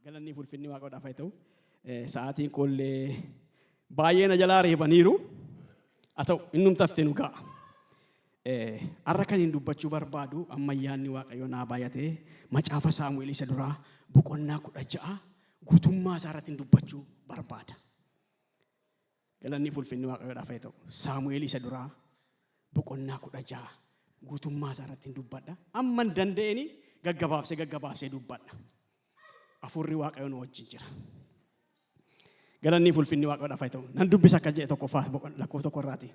galanni fulfinni Waaqaadhaaf haa ta'u. Sa'aatiin kollee baay'ee na jalaa reebaniiru. Haa ta'u innum taftee nu ga'a. Har'a kan hin dubbachuu barbaadu ammayyaanni Waaqayyo naa baay'atee macaafa Saamu'eel isa duraa boqonnaa 16 guutummaa isaa irratti dubbachuu barbaada. Galanni fulfinni Waaqayyoodhaaf haa ta'u. Saamu'eel isa duraa boqonnaa 16 guutummaa isaa irratti dubbadha. Amma danda'eni gaggabaabsee dubbadha. Afurri Waaqayyo nu wajjin jira. Galanni fulfinni Waaqayyoodhaaf haa ta'u. Nan dubbisa akka jedhe tokkoffaa lakkoofsa tokko irraati.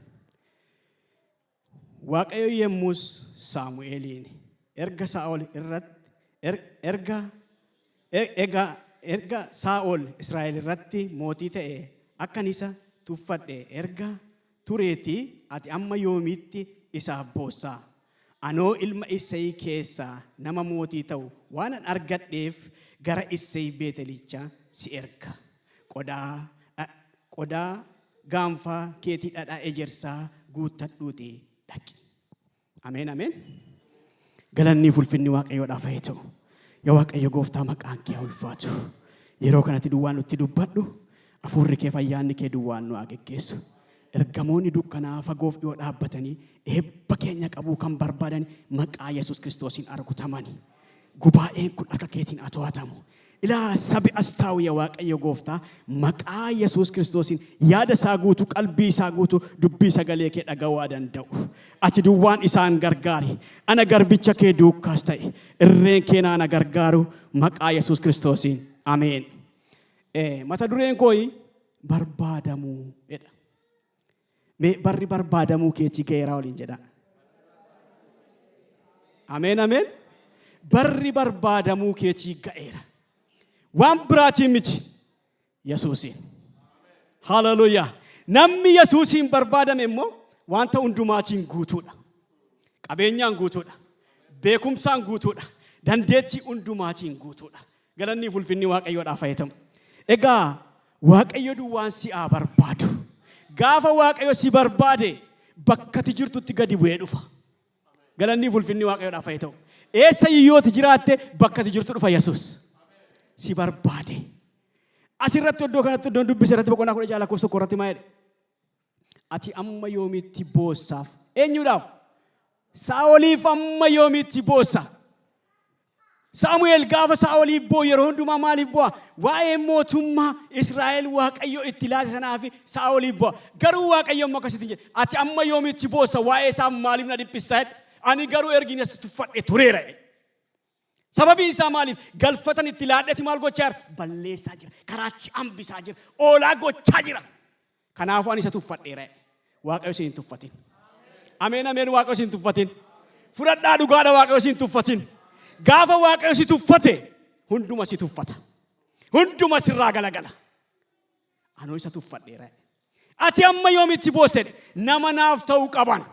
Waaqayyo yemmus Saamu'eeliin erga Saa'ol irratti erga Saa'ol Israa'el irratti mootii ta'e akkan isa tuffadhe erga tureetii ati amma yoomiitti isaaf boossaa? Anoo ilma Isseey keessaa nama mootii ta'u waan an argadheef gara Isseey Beetelicha si erga. Qodaa gaanfaa keetii dhadhaa ejersaa guuttadhuutii dhaqi. Ameen ameen. Galanni fulfinni Waaqayyoodhaaf haa ta'u. Yaa Waaqayyo gooftaa maqaan kee ulfaatu. Yeroo kanatti duwwaan nutti dubbadhu. Afurri kee fayyaanni kee duwwaan nu haa geggeessu. Ergamoonni dukkanaa fagoof dhiyoo dhaabbatanii eebba keenya qabuu kan barbaadan maqaa Yesuus Kiristoosiin argutamani. Gubaa'een kun harka keetiin haa to'atamu. Ilaa sabi as taa'u yaa Waaqayyo gooftaa maqaa Yesuus Kiristoosiin yaada isaa guutuu qalbii isaa guutuu dubbii sagalee kee dhaga'uu danda'u. Ati duwwaan isaan gargaari. Ana garbicha kee duukaas ta'e irreen kee na gargaaru maqaa Yesuus Kiristoosiin. Ameen. Mata dureen kooyi barbaadamuu jedha. Barri barbaadamuu keetii ga'eeraa waliin jedha. Ameen ameen. Barri barbaadamuu keetii ga'eera. Waan biraatiin miti Yesuusiin. Hallelujah. Namni Yesuusiin barbaadame immoo wanta hundumaatiin guutuudha. Qabeenyaan guutuudha. Beekumsaan guutuudha. Dandeettii hundumaatiin guutuudha. Galanni fulfinni Waaqayyoodhaaf haa ta'u. Egaa Waaqayyo duwwaan si haa barbaadu. Gaafa Waaqayyo si barbaade bakka ati jirtutti gadi bu'ee dhufa. Galanni fulfinni Waaqayyoodhaaf haa ta'u. Eessa yootti jiraatte bakka ati jirtu dhufa Yesuus. Si barbaade. Asirratti iddoo kanatti iddoo dubbise irratti boqonnaa 16 lakkoofsa korratti maa jedhe? Ati amma yoomiitti boossaaf? Eenyuudhaaf? Saa'oliif amma yoomiitti boossa? Saamu'eel gaafa Saa'oliif boo yeroo hundumaa maaliif bu'a? Waa'ee mootummaa Israa'el Waaqayyo itti laate sanaa fi Saa'oliif bu'a. Garuu Waaqayyo amma akkasitti jedhe ati amma yoomiitti boossa? Waa'ee isaa maaliif na dhiphista? Ani garuu ergiin as tuffadhe tureera. Sababiin isaa maaliif? Galfatan itti laadheeti maal gochaa jira? Balleessaa jira. Karaatti hambisaa jira. Oolaa gochaa jira. Kanaafuu ani isa tuffadheera. Waaqayyo isin tuffatin. Ameen ameen. Waaqayyo isin tuffatin. Fudhadhaa dhugaadha Waaqayyo isin tuffatin. Gaafa Waaqayyo si tuffate hunduma si tuffata. Hunduma sirraa galagala. Anoo isa tuffadheera. Ati amma yoomitti boosse? Nama naaf ta'uu qaban.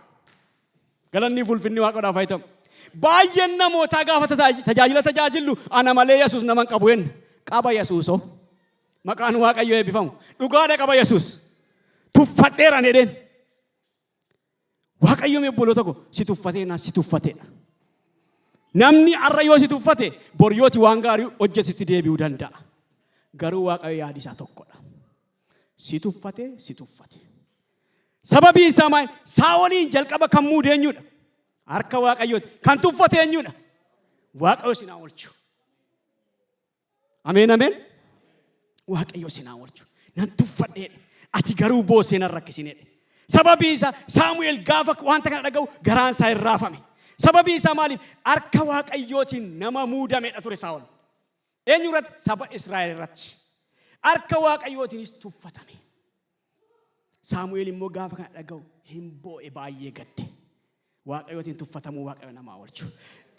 Galanni fulfinni Waaqayyoodhaaf haa ta'u. Baay'een namootaa gaafa tajaajillu ana malee Yesuus naman qabu hen qaba Yesuusoo. Maqaan Waaqayyo eebbifamu. Dhugaadha qaba Yesuus. Tuffadheera jedheen. Waaqayyo meebboloota ko si tuffatee na si tuffateedha. Namni har'a yoo si tuffate boryooti waan gaarii hojjetutti deebi'uu danda'a. Garuu Waaqayyo yaadi isaa tokkodha. Si tuffate. Sababii isaa maal? Saa'oliin jalqaba kan muude eenyudha? Harka Waaqayyooti. Kan tuffate eenyudha? Waaqayyo sinaa oolchu. Ameen ameen. Waaqayyo sinaa oolchu. Nan tuffadheedha. Ati garuu boossee nan rakkisineedha. Sababii isaa Saamu'eel gaafa wanta kana dhaga'u garaan isaa hin raafame. Sababii isaa maaliif? Harka Waaqayyootiin nama muudameedha ture Saa'ol. Eenyu irratti? Saba Israa'el irratti. Harka Waaqayyootiinis tuffatame. Saamu'eel immoo gaafa kana dhaga'u hin boo'e baay'ee gadde. Waaqayyootiin tuffatamuu Waaqayyo namaa oolchu.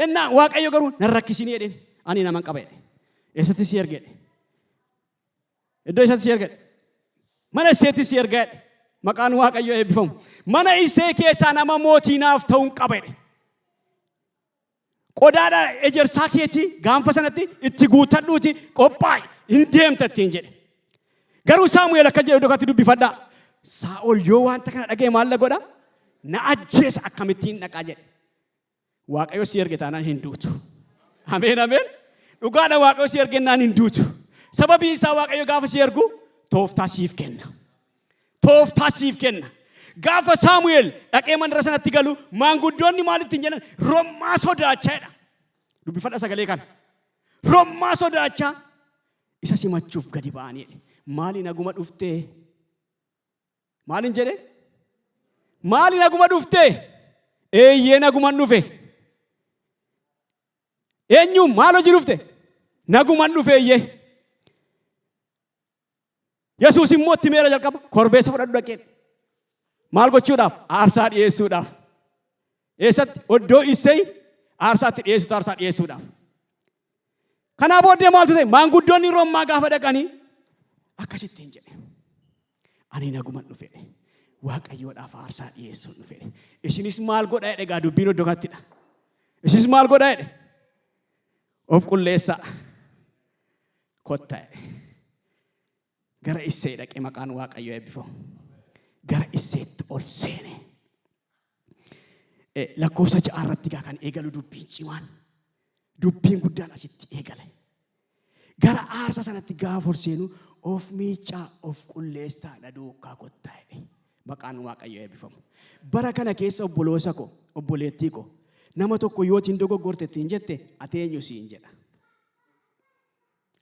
Innaa Waaqayyo garuu nan rakkisinii jedheen ani naman qaba jedhe. Eessatti si erge jedhe? Iddoo eessatti si erge jedhe? Mana Isseetti si erga jedhe. Maqaan Waaqayyo eebbifamu. Mana Isee keessaa nama mootii naaf ta'uun qaba jedhe. Qodaadha ejersaa keetii gaanfa sanatti itti guuttadhuuti qophaa'i hin deemta ittiin jedhe. Garuu Saamu'eel akka jedhu iddoo dubbifadhaa. Saa'ol yoo wanta kana dhaga'e maal la godha? Na ajjeesa akkamittiin dhaqaa jedhe. Waaqayyo si erge taanaan hin duutu. Ameen ameen. Dhugaadha Waaqayyo si ergennaan hin duutu. Sababii isaa Waaqayyo gaafa si ergu tooftaa siif kenna. Tooftaa siif kenna. Gaafa Saamu'eel dhaqee mandara sanatti galu maanguddoonni maalitti jedhan rommaa sodaachaadha. Dubbifadha sagalee kana. Rommaa sodaachaa isa simachuuf gadi ba'anii. Maali naguma dhuftee? Maalin jedhe? Maali naguma dhuftee? Eeyyee naguma dhufe. Eenyu maal hojii dhufte? Naguma dhufe eeyyee. Yesuus immoo itti meera jalqaba korbeessa fudhadhu dhaqee. Maal gochuudhaaf? Aarsaa dhiyeessuudhaaf. Eessatti? Oddoo Isseey aarsaatti dhiyeessuudhaaf. Kanaa booddee maaltu ta'e? Maanguddoonni rommaa gaafa dhaqanii akkasittiin jedhe. Ani naguma dhufe. Waaqayyoodhaaf aarsaa dhiyeessuun dhufe. Isinis maal godhaa jedhe gaa dubbiin oddoo kanttidha. Isinis maal godhaa jedhe? Of qulleessaa. Kottaa jedhe. Gara Isseey dhaqee maqaan Waaqayyoo eebbifamu. Gara Isseetti ol seene. Lakkoofsa 6 irratti gaa kan eegalu dubbiin cimaan. Dubbiin guddaan asitti eegale. Gara aarsaa sanatti gaafa ol seenu of miicaa of qulleessaa duukaa kottaa jedhe. Maqaan Waaqayyoo eebbifamu. Bara kana keessa obboloota koo, obboleettii koo, nama tokko yoo isin dogoggorte ittiin jette ati eenyu siin jedha.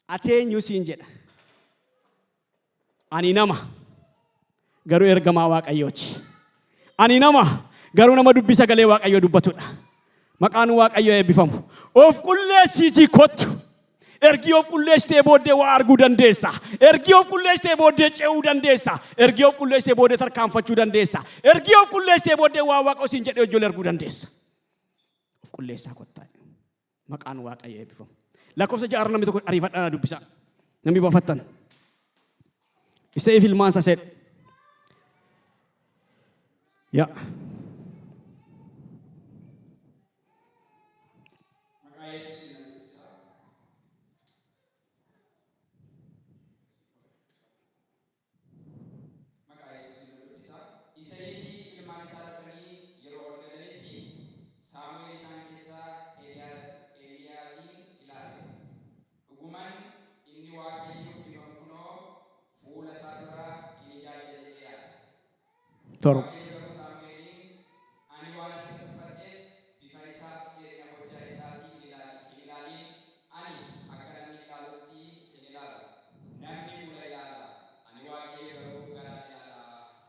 Ati eenyu siin jedha. Ani nama garuu ergamaa Waaqayyooti. Ani nama garuu nama dubbii sagalee Waaqayyoo dubbatudha. Maqaan Waaqayyoo eebbifamu. Of qulleessiitii kottu. Ergi of qulleessitee booddee waa arguu dandeessa. Ergi of qulleessitee booddee ce'uu dandeessa. Ergi of qulleessitee booddee tarkaanfachuu dandeessa. Ergi of qulleessitee booddee waa Waaqa siin jedhee ijoollee arguu dandeessa. Of qulleessaa kottaa. Maqaan Waaqayyoo eebbifamu. Lakkoofsa 6 namni tokko ariifadhaa dubbisaa. Namni bafattan. Isseey ilmaansa sedhe. Yaa. Torba.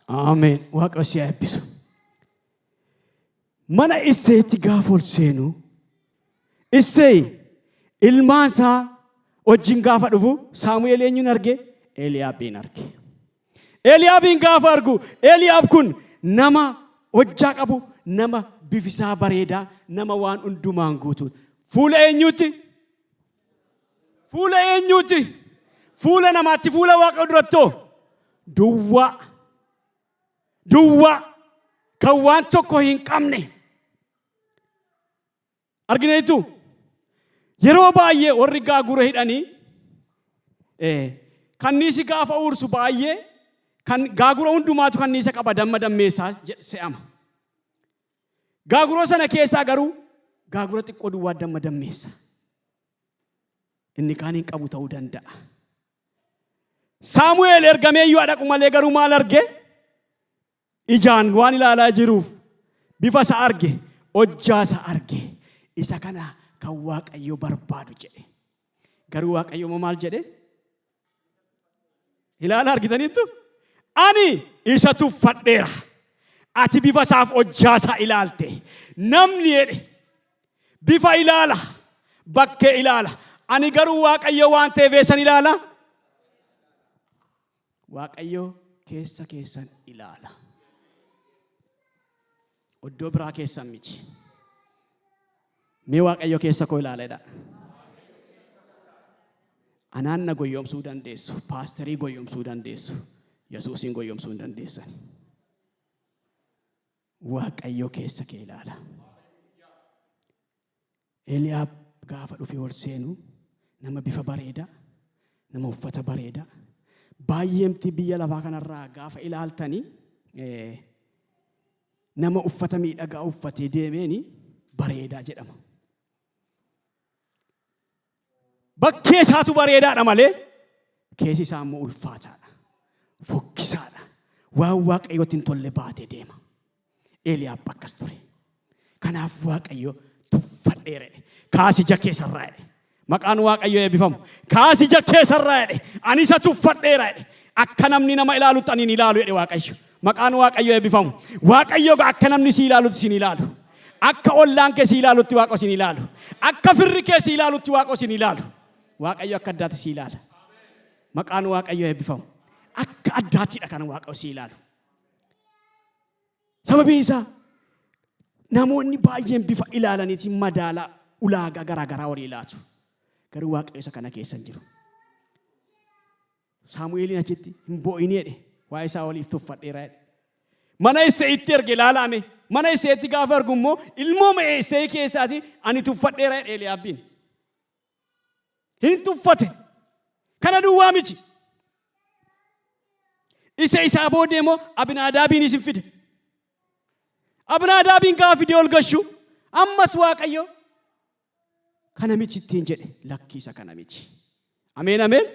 Ameen. Waaqa si eebbisu. Mana Isseetti gaafa ol seenu Isseey ilmaan isaa wajjin gaafa dhufu Saamu'eel eenyuun arge? Eliyaabin arge. Eliyaabin gaafa argu Eliyaab kun nama hojjaa qabu, nama bifisaa bareedaa, nama waan hundumaan guutu. Fuula eenyuuti? Fuula eenyuuti? Fuula namaatti fuula Waaqa durattoo duwwaa. Duwwaa kan waan tokko hin qabne. Argineetu yeroo baay'ee warri gaagura hidhanii kanniisi gaafa uursu baay'ee kan gaagura hundumaatu kanniisa qaba damma dammeessaa se'ama. Gaagura sana keessaa garuu gaagura xiqqoo duwwaa damma dammeessa. Inni kaan hin qabu ta'uu danda'a. Saamu'eel ergamee yoo dhaqu malee garuu maal arge? Ijaan waan ilaalaa jiruuf bifa isa arge, hojjaa isa arge. Isa kana kan Waaqayyo barbaadu jedhe. Garuu Waaqayyo maal jedhe? Ilaala argitaniittu? Ani isa tuffadheera. Ati bifa isaaf hojjaa isaa ilaalte. Namni jedhe bifa ilaala, bakkee ilaala. Ani garuu Waaqayyo waan ta'eef eessan ilaala? Waaqayyo keessa keessan ilaala. Oddoo biraa keessan miti. Mee Waaqayyo keessa koo ilaaledha. Anaan na goyyomsuu dandeessu, paasterii goyyomsuu dandeessu, Yesuusin goyyomsuu hin dandeessan. Waaqayyo keessa kee ilaala. Eliyaab gaafa dhufee ol seenu nama bifa bareedaa, nama uffata bareedaa. Baay'eemti biyya lafaa kanarraa gaafa ilaaltanii nama uffata miidhagaa uffatee deemeeni bareedaa jedhama. Bakkee isaatu bareedaadha malee keessi isaa immoo ulfaataadha. Fokkisaadha. Waan Waaqayyootiin tolle baatee deema. Eliyaab akkas ture. Kanaaf Waaqayyo tuffadheera. Kaasi ija keessarraa jedhe. Maqaan Waaqayyoo eebbifamu. Kaasi ija keessarraa jedhe. Ani isa tuffadheera jedhe. Akka namni nama ilaalutti ani ilaalu jedhe Waaqayyo. Maqaan Waaqayyoo eebbifamu. Waaqayyo akka namni si ilaalutti si ilaalu. Akka ollaan kee si ilaalutti Waaqo si ilaalu. Akka firri kee si ilaalutti Waaqo si ilaalu. Waaqayyo akka addaatti si ilaala. Maqaan Waaqayyoo eebbifamu. Akka addaattiidha kan Waaqo si ilaalu. Sababiin isaa namoonni baay'een bifa ilaalaniitiin madaalaa ulaagaa garaagaraa walii laatu. Garuu Waaqayyo isa kana keessa hin jiru. Saamu'eeliin achitti hin boo'inii jedhe. Waa'ee isaa waliif tuffadheera jedhe. Mana Isseeyitti erge ilaalame. Mana Isseeyitti gaafa argu immoo ilmooma Isseeyii keessaati ani tuffadheera jedhe Eliyaabbiin. Hin tuffate. Kana duwwaa miti. Isaa booddee immoo Abinaadaabiin isin fide. Abinaadaabiin gaafa fide ol gashu ammas Waaqayyo kana miti ittiin jedhe lakkiisa kana miti. Ameen ameen.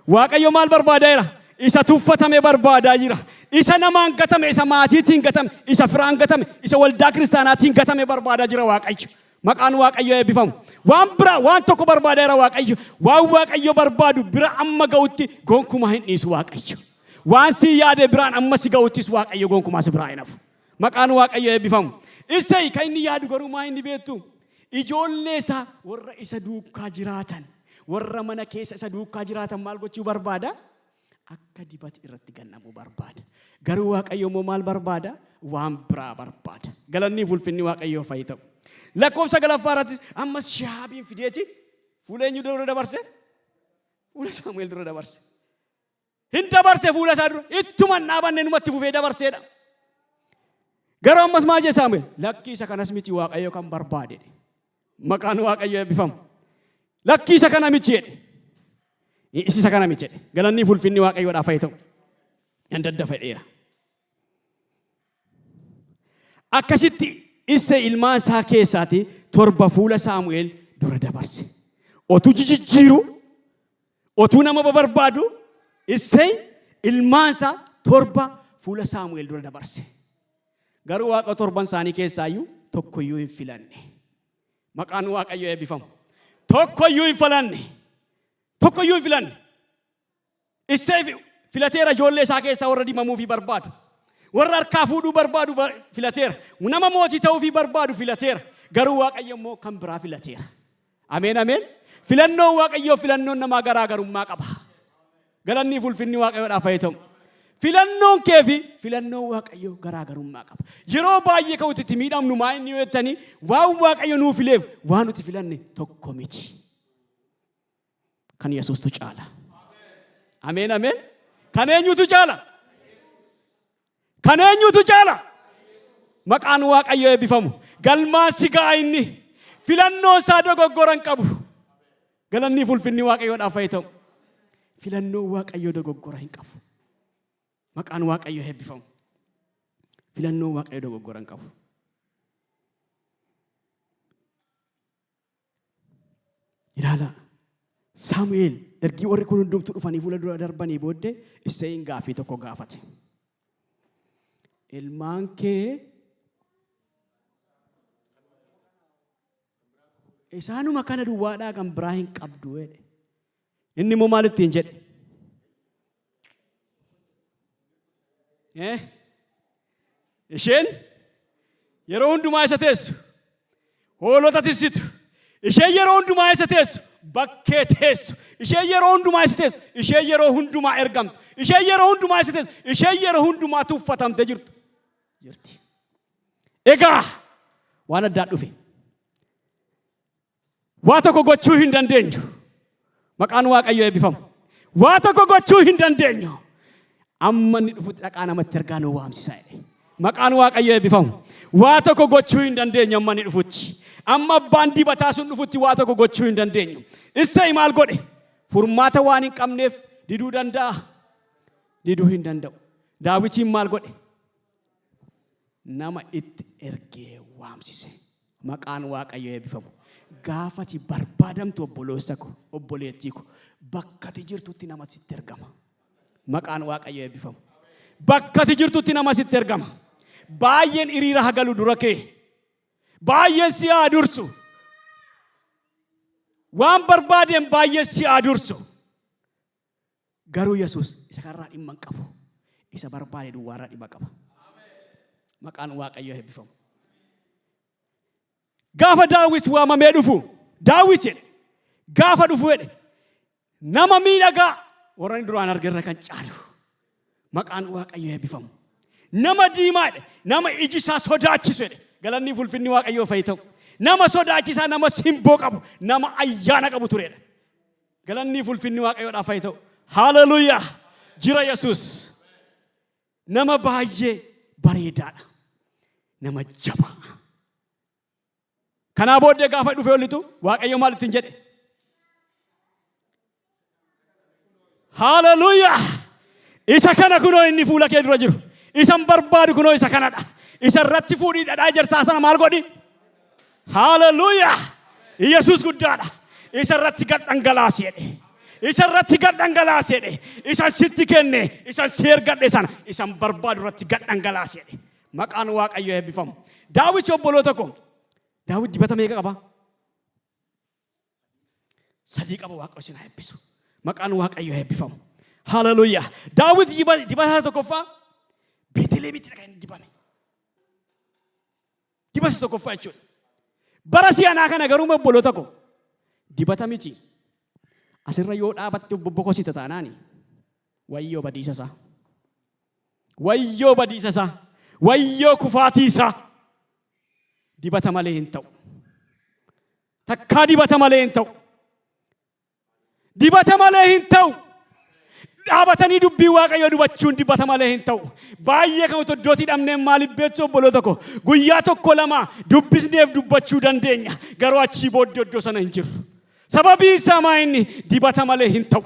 Waaqayyo maal barbaadeera? Isa tuffatame barbaadaa jira. Isa namaan gatame, isa maatiitiin gatame, isa firaan gatame, isa waldaa kiristaanaatiin gatame barbaadaa jira Waaqayyo. Maqaan Waaqayyo eebbifamu. Waan bira waan tokko barbaadeera Waaqayyo. Waan Waaqayyo barbaadu bira amma ga'utti gonkumaa hin dhiisu Waaqayyo. Waan si yaade biraan amma si ga'uttis Waaqayyo gonkumaa si biraa hin hafu. Maqaan Waaqayyo eebbifamu. Isseey kan inni yaadu garuu maa inni beektu? Ijoollee isaa warra isa duukaa jiraatan, warra mana keessa isa duukaa jiraatan maal gochuu barbaada? Akka dibati irratti gannamuu barbaada. Garuu Waaqayyo immoo maal barbaada? Waan biraa barbaada. Galanni ulfinni Waaqayyoof haa ta'u. Lakkoofsa galaffaa irrattis ammas Shihaabiin fideeti fuula eenyu dura dabarse? Fuula Saamu'eel dura dabarse. Hin dabarse fuula isaa dura. Ittuma dhaabanne numatti fufee dabarseedha. Garuu ammas maal jedhe Saamu'eel? Lakkii isa kanas miti Waaqayyo kan barbaade. Maqaan Waaqayyo eebbifamu. Lakkii isa kana miti jedhe. Isa kana miti jedhe. Galanni ulfinni Waaqayyoodhaaf haa ta'u. Nan daddafadheera. Akkasitti Isseey ilmaan isaa keessaati torba fuula Saamu'eel dura dabarse. Otuu jijjiiru, otuu nama barbaadu, Isseey ilmaan isaa torba fuula Saamu'eel dura dabarse. Garuu Waaqa torban isaanii keessaayyuu tokkoyyuu hin filanne. Maqaan Waaqayyo eebbifamu. Tokkoyyuu hin filanne. Tokkoyyuu hin filanne. Isseey filateera ijoollee isaa keessaa warra dibamuu fi barbaadu. Warra harkaa fuudhuu barbaadu filateera. Nama mootii ta'uu fi barbaadu filateera. Garuu Waaqayyo immoo kan biraa filateera. Ameen ameen. Filannoon Waaqayyoo filannoon namaa garaagarummaa qaba. Galanni ulfinni Waaqayyoodhaaf haa ta'u. Filannoon kee fi filannoon Waaqayyoo garaagarummaa qaba. Yeroo baay'ee ka'utti itti miidhamnu maa inni yettanii waan Waaqayyo nuu fileef waan nuti filanne tokko miti. Kan Yesuustu caala. Ameen ameen. Kan eenyutu caala? Kan eenyutu caala? Maqaan Waaqayyo eebbifamu. Galmaan si ga'a inni. Filannoon isaa dogoggora hin qabu. Galanni ulfinni Waaqayyoodhaaf haa ta'u. Filannoon Waaqayyo dogoggora hin qabu. Maqaan Waaqayyo eebbifamu. Filannoon Waaqayyo dogoggora hin qabu. Ilaala. Saamu'eel ergi warri kun hundumtu dhufanii fuula dura darbanii booddee Isseeyin gaaffii tokko gaafate. Ilmaan kee isaanuma kana duwwaadhaa kan biraa hin qabdu jedhe. Inni immoo maal ittiin jedhe? Isheen yeroo hundumaa isa teessu, hoolota tiksitu. Isheen yeroo hundumaa isa teessu, bakkee teessu. Isheen yeroo hundumaa isa teessu, isheen yeroo hundumaa ergamtu. Isheen yeroo hundumaa isa teessu, isheen yeroo hundumaa tuffatamte jirtu. Egaa waan addaa dhufe. Waa tokko gochuu hin dandeenyu. Maqaan Waaqayyo eebbifamu. Waa tokko gochuu hin dandeenyu. Amma inni dhufutti dhaqaa namatti ergaa nu waamsisaa jedhe. Maqaan Waaqayyo eebbifamu. Waa tokko gochuu hin dandeenyu amma inni dhufutti. Amma abbaan dibataa sun dhufutti waa tokko gochuu hin dandeenyu. Isseey maal godhe? Furmaata waan hin qabneef diduu danda'a. Diduu hin danda'u. Daawitiin maal godhe? Nama itti ergee waamsise. Maqaan Waaqayyo eebbifamu. Gaafati barbaadamtu obboleessa ko, obboleettii ko, bakka jirtutti nama sitti ergama. Maqaan Waaqayyoo eebbifamu. Bakka jirtutti nama sitti ergama. Baay'een hiriira hagalu dura kee. Baay'een si adursu. Waan barbaadeen baay'een si adursu. Garuu Yesuus isa karraa dhimma hin qabu. Isa barbaade duwwaarraa dhimma qaba. Maqaan Waaqayyoo eebbifamu. Gaafa Daawit waamamee dhufu, Daawit jedhe gaafa dhufu jedhe nama miidhagaa warra duraan argerra kan caalu. Maqaan Waaqayyoo eebbifamu. Nama diimaa jedhe nama iji isaa sodaachisu jedhe galanni ulfinni Waaqayyoo fa'i ta'u. Nama sodaachisaa nama simboo qabu nama ayyaana qabu turedha. Galanni ulfinni Waaqayyoodhaaf fa'i ta'u. Hallelujah. Jira Yesuus. Nama baay'ee bareedaadha. Nama jabaa. Kanaa booddee gaafa dhufee olitu Waaqayyo maal ittiin jedhe? Hallelujah. Isa kana kunoo inni fuula kee dura jiru. Isan barbaadu kunoo isa kanadha. Isa irratti fuudhii dhadhaa jarsaa sana maal godhi? Hallelujah. Yesuus guddaadha. Isa irratti gad dhangalaasi jedhe. Isa irratti gad dhangalaasi jedhe. Isa sitti kenne. Isa si ergadhe sana. Isan barbaadu irratti gad dhangalaasi jedhe. Maqaan Waaqayyoo eebbifamu. Daawit obboloota koo. Daawit dibata meeqa qaba? 3 qaba. Waaqayyo isin haa eebbisu. Maqaan Waaqayyoo eebbifamu. Hallelujah. Daawit dibata tokkoffaa Beetlihemitti kan dibame. Dibata tokkoffaa jechuudha. Bara si'anaa kana garuu obboloota koo dibata miti. Asirra yoo dhaabatte bobbokosita taanaani wayyoo badiisa isaa. Wayyoo badiisa isaa. Wayyoo kufaatii isaa. Dibata malee hin ta'u. Takkaa dibata malee hin ta'u. Dibata malee hin ta'u. Dhaabatanii dubbii Waaqayyoo dubachuun dibata malee hin ta'u. Baay'ee kan iddootti hidhamnee maaliif beektu obboloota koo guyyaa tokko lama dubbisneef dubbachuu dandeenya. Garuu achii booddee iddoo sana hin jiru. Sababii isaa maa inni dibata malee hin ta'u.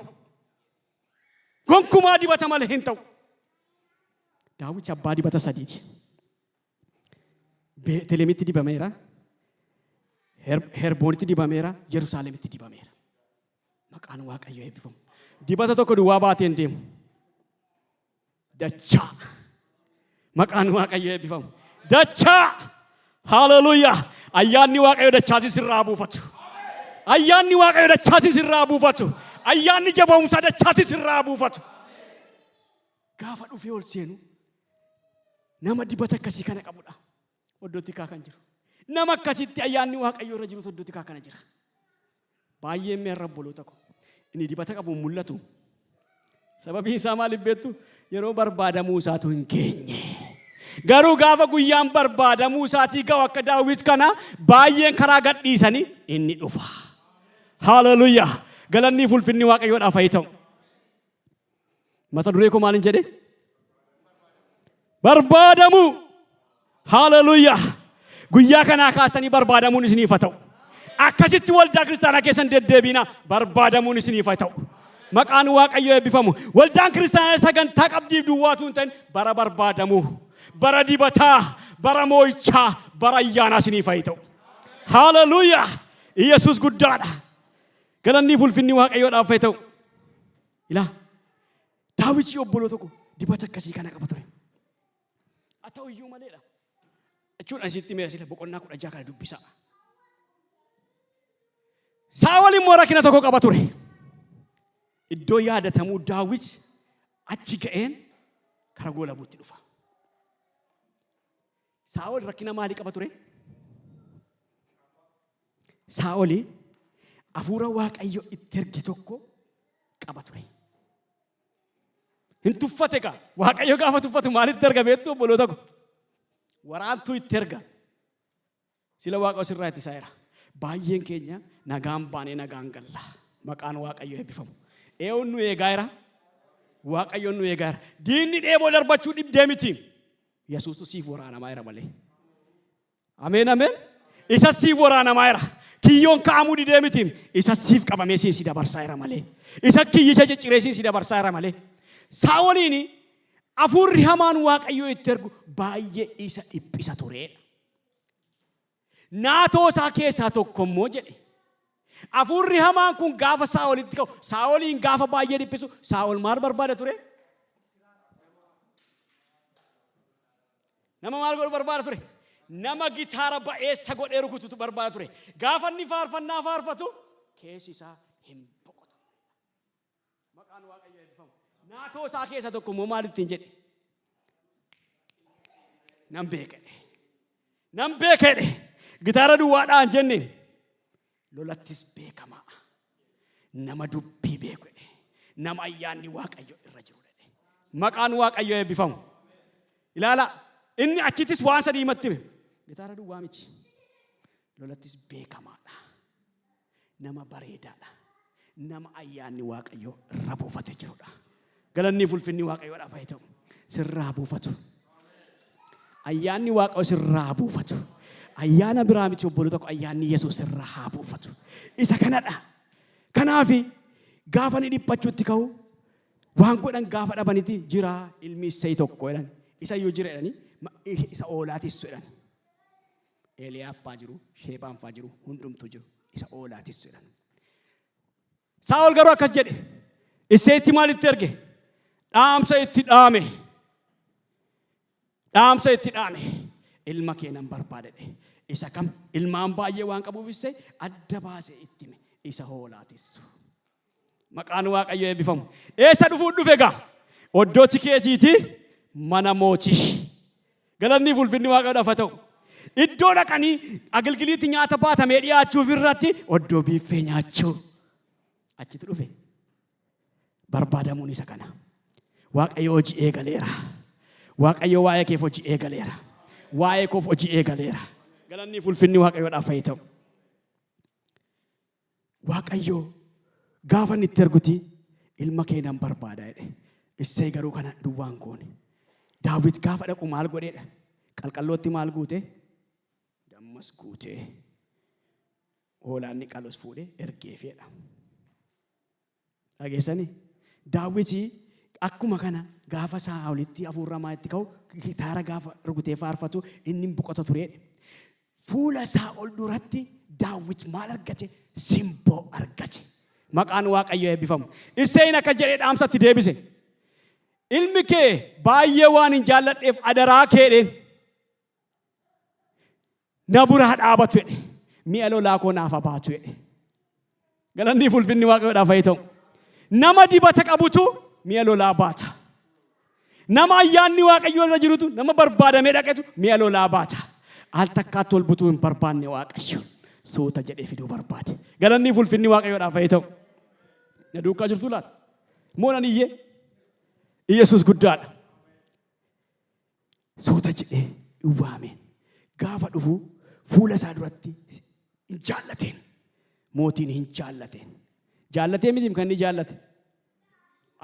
Gonkumaa dibata malee hin ta'u. Daawit abbaa dibata 3ti. Beetlihemitti dibameera. Herboonitti dibameera. Yerusaalemitti dibameera. Maqaan Waaqayyoo eebbifamu. Dibata tokko duwwaa baatee hin deemu. Dachaa. Maqaan Waaqayyoo eebbifamu. Dachaa. Hallelujah. Ayyaanni Waaqayyoo dachaatiin sirraa buufatu. Ayyaanni Waaqayyoo dachaatiin sirraa buufatu. Ayyaanni jaba'umsaa dachaatiin sirraa buufatu. Gaafa dhufee ol seenu nama dibata akkasii kana qabudha. Oddootti kaa kan jiru. Nama akkasitti ayyaanni Waaqayyoo irra jirutu oddootti kaa kana jira. Baay'ee meerra obboloota koo. Inni dibata qabu mul'atu. Sababii isaa maaliif beektu? Yeroo barbaadamuu isaatu hin geenye. Garuu gaafa guyyaan barbaadamuu isaatii ga'u akka Daawit kana baay'een karaa gadhiisanii inni dhufa. Hallelujah. Galanni ulfinni Waaqayyoodhaaf haa ta'u. Mata duree koo maaliin jedhe? Barbaadamuu. Hallelujah. Guyyaa kanaa kaasanii barbaadamuun isiniif haa ta'u. Akkasitti waldaa kiristaanaa keessan deddeebiina barbaadamuun isiniif haa ta'u. Maqaan Waaqayyoo eebbifamu. Waldaan kiristaanaa sagantaa qabdiif duwwaatu hin ta'in bara barbaadamuu, bara dibataa, bara moo'ichaa, bara ayyaanaa isiniif haa ta'u. Hallelujah. Yesuus guddaadha. Galanni ulfinni Waaqayyoodhaaf haa ta'u. Ilaa Daawit obboloota koo dibata akkasii kana qaba ture. Haa ta'u iyyuu maleedha. Jechuudha asitti meeshaa boqonnaa 16 kana dubbisaa. Saa'ol immoo rakkina tokko qaba ture. Iddoo yaadatamuu Daawit achi ga'een karaa goolabuutti dhufa. Saa'ol rakkina maalii qaba ture? Saa'ol hafuura Waaqayyo itti erge tokko qaba ture. Hin tuffate kaa Waaqayyo gaafa tuffatu maalitti erga beektu obboloota koo? Waraantuu itti erga. Sila Waaqayyo sirraa itti isaa jira. Baay'een keenya nagaan baanee nagaan galla. Maqaan Waaqayyoo eebbifamu. Eewwan nu eegaa jira. Waaqayyoon nu eegaa jira. Diinni dheeboo darbachuu dhibdee miti. Yesuustu siif waraanamaa jira malee. Ameen ameen. Isa siif waraanamaa jira. Kiyyoon kaa'amuu didee miti. Isa siif qabamee si dabarsaa jira malee. Isa kiyyicha cicciree si dabarsaa jira malee. Saa'oliin hafuurri hamaan Waaqayyoo itti ergu baay'ee isa dhiphisa ture. Naatoo isaa keessaa tokko immoo jedhe Afuurri hamaan kun gaafa Saa'olitti ka'u, Saa'oliin gaafa baay'ee dhiphisu, Saa'ol maal barbaada ture? Nama maal godhu barbaada ture? Nama gitaara ba'eessa godhee rukututu barbaada ture. Gaafa inni faarfannaa faarfatu, keessi isaa hin boqotu. Maqaan Waaqayyoo eebbifamu. Naatoo isaa keessa tokko immoo maal ittiin jedhe? Nan beekadhe. Nan beekadhe. Gitaara duwwaadhaan jenne lolattis beekamaa. Nama dubbii beekadhe. Nama ayyaanni Waaqayyoo irra jiru jedhe. Maqaan Waaqayyoo eebbifamu. Ilaala. Inni achittis waan sadii himatti hime. Gitaara duwwaa miti. Lolattis beekamaadha. Nama bareedaadha. Nama ayyaanni Waaqayyoo irra buufatee jirudha. Galanni ulfinni Waaqayyoodhaaf haa ta'u. Sirraa buufatu. Ayyaanni Waaqayyoo sirraa buufatu. Ayyaana biraa miti obboloo tokko ayyaanni Yesuus sirraa haa buufatu. Isa kanadha. Kanaafi gaafa ni dhiphachuutti ka'u waan godhan gaafa dhabanitti jira ilmi Isseey tokko jedhan. Isa yoo jira jedhanii isa oolaatis jedhan. Eeliyaappaa jiru, Sheebaanfaa jiru, hundumtuu jiru. Isa oolaatis jedhan. Saa'ol garuu akkas jedhe. Isseetti maalitti erge? Dhaamsa itti dhaame. Dhaamsa itti dhaame. Ilma keenan barbaadadhe. Isa kam ilmaan baay'ee waan qabuuf Isseey adda baasee itti hime. Isa hoolaatis. Maqaan Waaqayyoo eebbifamu. Eessa dhufuu dhufe egaa? Oddootti keetiiti mana mootii. Galanni ulfinni Waaqayyoodhaaf haa ta'u. Iddoo dhaqanii agilgiliitti nyaata baatamee dhiyaachuuf irratti oddoo biiffee nyaachuu. Achitti dhufe. Barbaadamuun isa kana. Waaqayyo hojii eegaleera. Waaqayyo waa'ee keef hojii eegaleera. Waa'ee koof hojii eegaleera. Galanni ulfinni Waaqayyoodhaaf haa ta'u. Waaqayyo gaafa inni itti erguti ilma keenan barbaada jedhe. Isseey garuu kana duwwaan koone. Daawit gaafa dhaqu maal godheedha? Qalqallootti maal guute? Dammas guute. Hoolaanni qalos fuudhee ergeefedha. Dhageessanii? Daawiti akkuma kana gaafa Saa'olitti hafuurramaa itti ka'u gitaara gaafa rukutee faarfatu inni boqota tureedha. Fuula Saa'ol duratti Daawit maal argate? Simboo argate. Maqaan Waaqayyoo eebbifamu. Isseeyin akka jedhee dhaamsatti deebise. Ilmi kee baay'ee waan hin jaalladheef adaraa keedheen na buraa dhaabatu jedhe. Mi'a lolaa koo naaf baatu jedhe. Galanni ulfinni Waaqayyoodhaaf haa ta'u. Nama dibata qabutu mi'a lolaa baata. Nama ayyaanni Waaqayyoo irra jirutu nama barbaadamee dhaqetu mi'a lolaa baata. Al takkaatti ol butuu hin barbaanne Waaqayyo suuta jedhee fiduu barbaade. Galanni ulfinni Waaqayyoodhaaf haa ta'u. Na duukaa jirtu laata? Moonan iyyee. Yesuus guddaadha. Suuta jedhee waameen. Gaafa dhufu fuula isaa duratti hin jaallateen. Mootiin hin jaallateen. Jaallatee miti kan inni jaallate.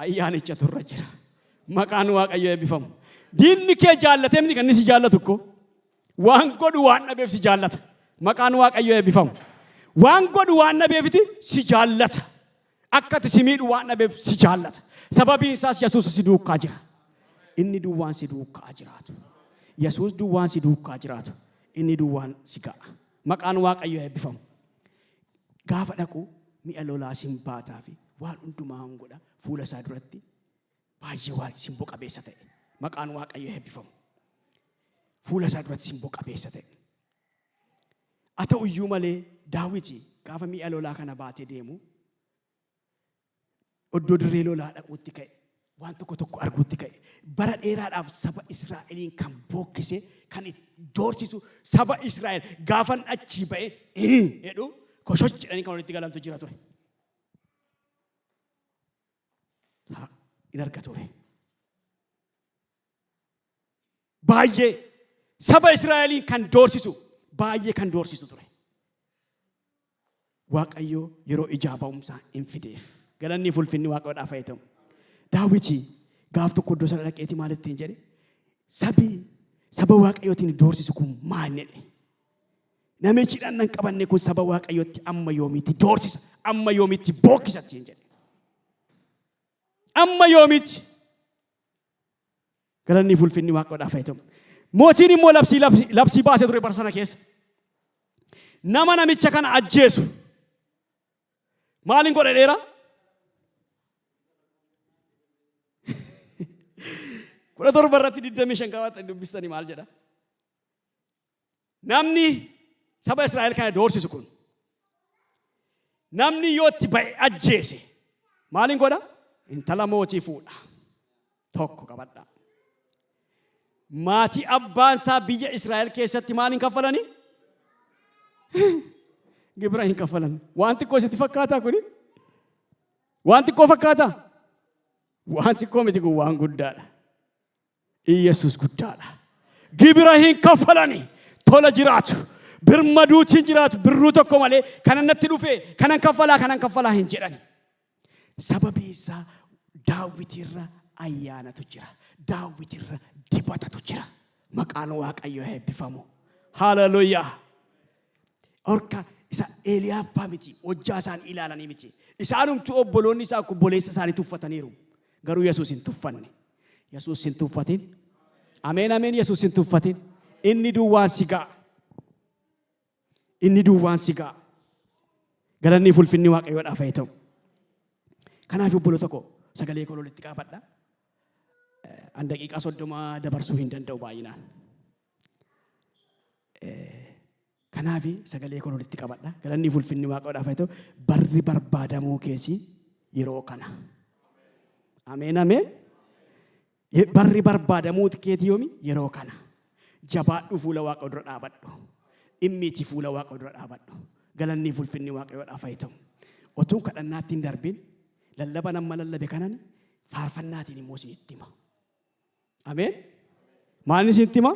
Ayyaanicha turre jira. Maqaan Waaqayyoo eebbifamu. Diinni kee jaallatee miti kan inni si jaallatu ko. Waan godhu waan dhabeef si jaallata. Maqaan Waaqayyoo eebbifamu. Waan godhu waan dhabeefiti si jaallata. Akkati si miidhu waan dhabeef si jaallata. Sababiin isaas Yesuus si duukaa jira. Inni duwwaan si duukaa jiraatu. Yesuus duwwaan si duukaa jiraatu. Inni duwwaan si ga'a. Maqaan Waaqayyoo eebbifamu. Gaafa dhaqu mi'a lolaa sin baataa fi waan hundumaa godha fuula isaa duratti baay'ee waan simboo qabeessa ta'e. Maqaan Waaqayyoo eebbifamu. Fuula isaa duratti simboo qabeessa ta'e. Haa ta'u iyyuu malee Daawiti gaafa mi'a lolaa kana baatee deemu oddoo dirree lolaa dhaquutti ka'e. Waan tokko tokko arguutti ka'e. Bara dheeraadhaaf saba Israa'eliin kan bookkise kan doorsisu saba Israa'el gaafan achii ba'e jedhu koshoch jedhanii kan walitti galantu jira ture. In arga ture. Baay'ee saba Israa'eliin kan doorsisu baay'ee kan doorsisu ture. Waaqayyo yeroo ijaa ba'umsaa hin fideef. Galanni ulfinni Waaqayyoodhaaf haa ta'u. Daawiti gaaf tokko iddoo sana dhaqeeti maal ittiin jedhe? Saba Waaqayyootiin doorsisu kun maal jedhe? Namichi dhannan qabanne kun saba Waaqayyootti amma yoomitti doorsisa, amma yoomitti bookkisa ittiin jedhe. Amma yoomitti. Galanni ulfinni Waaqayyoodhaaf haa ta'u. Mootiin immoo labsii baasee ture bara sana keessa. Nama namicha kana ajjeesu Maalin godhe dheera? Kudha torba irratti 25 qabaatan dubbistanii maal jedha? Namni saba Israa'el kana doorsisu kun namni yoo itti ba'e ajjeese maalin godha? Intala mootii fuudha. Tokko qabadha. Maatii abbaan isaa biyya Israa'el keessatti maalin kaffalanii? Gibira hin kaffalan. Waan xiqqoo sitti fakkaata kuni? Waan xiqqoo fakkaata? Waan xiqqoo miti kun waan guddaadha. Yesus guddaadha. Gibira hin kaffalanii tola jiraatu. Birmaduutiin jiraatu birruu tokko malee kanan natti dhufe kanan kaffalaa hin jedhani. Sababii isaa Daawitirra ayyaanatu jira. Daawitirra dibatatu jira. Maqaan Waaqayyoo eebbifamu. Hallelujah. Orka isa Eliyaafaa miti hojjaa isaan ilaalanii miti. Isaanumtu obboloonni isaa obboleessa isaanii tuffataniiru. Garuu Yesuus hin tuffanne. Yesuus hin tuffatin. Ameen ameen Yesuus hin tuffatin. Inni duwwaan si ga'a. Inni duwwaan si ga'a. Galanni fulfinni Waaqayyoodhaaf haa ta'u. Kanaaf obboloota koo sagalee koo walitti qabadha. An daqiiqaa 30 dabarsuu hin danda'u baay'inaan. Kanaaf sagalee koo walitti qabadha. Galanni fulfinni Waaqayyoodhaaf haa ta'u. Barri barbaadamuu keessi yeroo kana. Ameen ameen. Barri barbaadamuu keetii yoomi yeroo kana. Jabaadhu fuula Waaqayyoo dura dhaabadhu. Dhimmiitii fuula Waaqayyoo dura dhaabadhu. Galanni fulfinni Waaqayyoodhaaf haa ta'u. Otuu kadhannaatti hin darbin lallaban amma lallabe kanan faarfannaatiin immoo isinitti hima. Ameen. Maalin isinitti hima?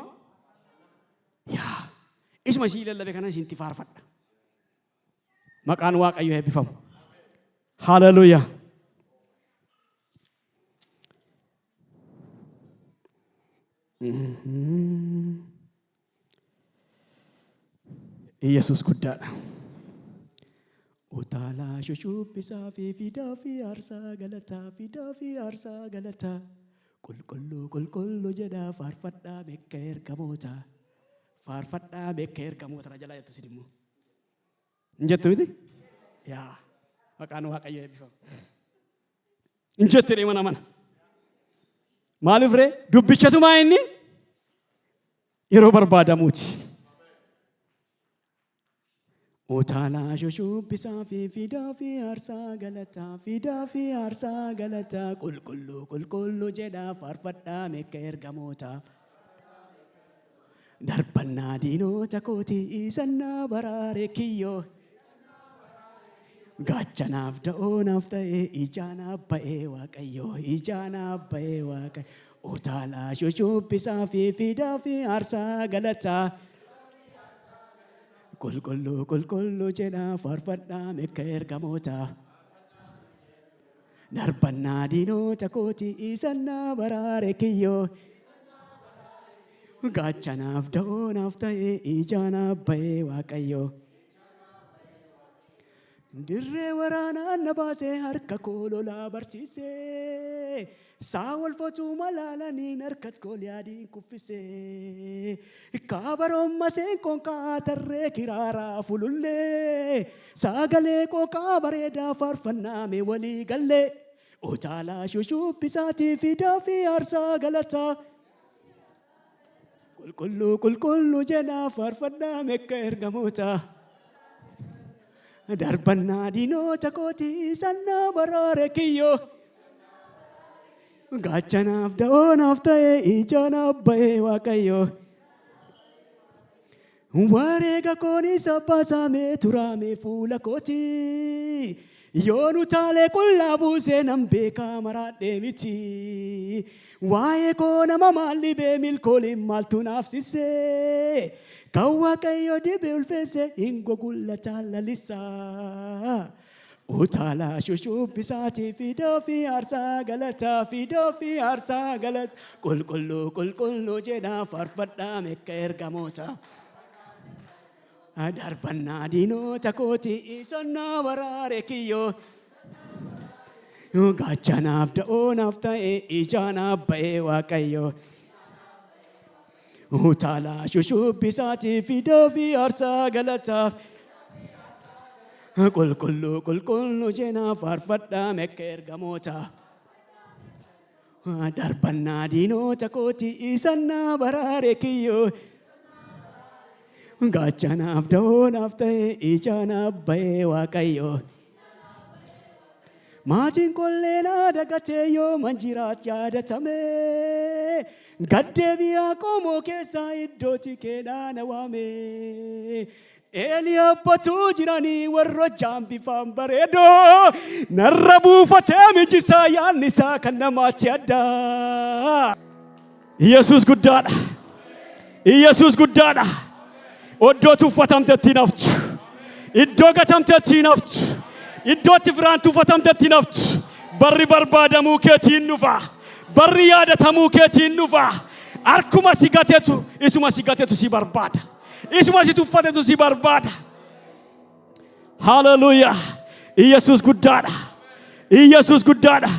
Yaa. Isuma isii lallabe kanan isinitti faarfadha. Maqaan Waaqayyoo eebbifamu. Hallelujah. Yesus guddaadha. Utaalaa shushubbisaa fi fidaa fi aarsaa galataa fidaa fi aarsaa galataa qulqulluu qulqulluu jedhaa faarfadhaa beeka ergamoota faarfadhaa beeka ergamoota na jalaa jettu sidimmoo hin jettu miti yaa maqaan Waaqayyoo eebbifamu hin jettu jedhee mana maaliif ree dubbichatu maa inni yeroo barbaadamuuti. Utaalaa shushubbisaa fi fidaa fi aarsaa galataa qulqulluu qulqulluu jedhaa faarfadhaa beeka ergamoota darbannaa diinota kootii isannaa baraare kiyyoo gaachanaaf da'oonaaf ta'ee ijaanaaf ba'ee Waaqayyoo ijaanaaf ba'ee Waaqayyoo utaalaa shushubbisaa fi fidaa fi aarsaa galataa qulqulluu qulqulluu jedhaa faarfadhaa beeka ergamoota darbannaa diinota kootii isannaa baraare kiyyoo gaachanaaf da'oonaaf ta'ee ijaanaaf ba'ee Waaqayyoo dirree waraanaa na baasee harka koo lolaa barsiisee Saawol fotuu malaalanii harkat Gooliyaadiin kuffisee kaabaroon maseen konkaa tarree kiraaraa fulullee sagalee qooqaa bareedaa faarfannaame walii gallee utaalaa shushubbisaati fidaa fi aarsaa galataa qulqulluu qulqulluu jedhaa faarfadhaa beeka ergamoota darbannaa diinota kootii isannaa baraare kiyyoo gaachanaaf da'oonaaf ta'ee ijaanaaf ba'ee Waaqayyoo wareega koonis abbaasaamee turaamee fuula kootii yoon utaalee qullaa buusee nan beekaa maraadhee miti waa'ee koo nama maal dhibee milkooliin maaltu naafsisee kan Waaqayyoo dibee ulfeessee hin gogullataa lalisaa. Utaalaa shushubbisaati fidaa fi aarsaa galataa fidaa fi aarsaa galataa qulqulluu qulqulluu jedhaa faarfadhaa beeka ergamoota darbannaa diinota kootii isannaa baraare kiyyoo gaachanaaf da'oonaaf ta'ee ijaanaaf ba'ee Waaqayyoo utaalaa shushubbisaati fidaa fi aarsaa galataa qulqullu jeenaa faarfadhaa meeqa ergamoota. Darbannaa diinota kooti isannaa baraare kiyyoo. Gaachanaaf da'oonaaf ta'e ijaanaaf ba'ee waaqayyoo. Maatiin kolleelaa dagatee yoo manjiraat yaadatamee. Gaddeebiyaa qomoo keessaa iddootti keedhaan waamee. Eliyaabbatuu jiranii warra jaambifaan bareedoo. Narra buufatee mijisaa yaadni isaa kan namaatti addaa. Yesuus guddaadha. Yesuus guddaadha. Iddoo tuffatamtetti naftu. Iddoo gatamtetti naftu. Iddootti firaan tuffatamtetti naftu. Barri barbaadamuu keetiin dhufa. Barri yaadatamuu keetiin dhufa. Harkuma si gateetu isuma si gateetu si barbaada. Isuma si tuffateetu si barbaada. Hallelujah. Yesuus guddaadha. Yesuus guddaadha.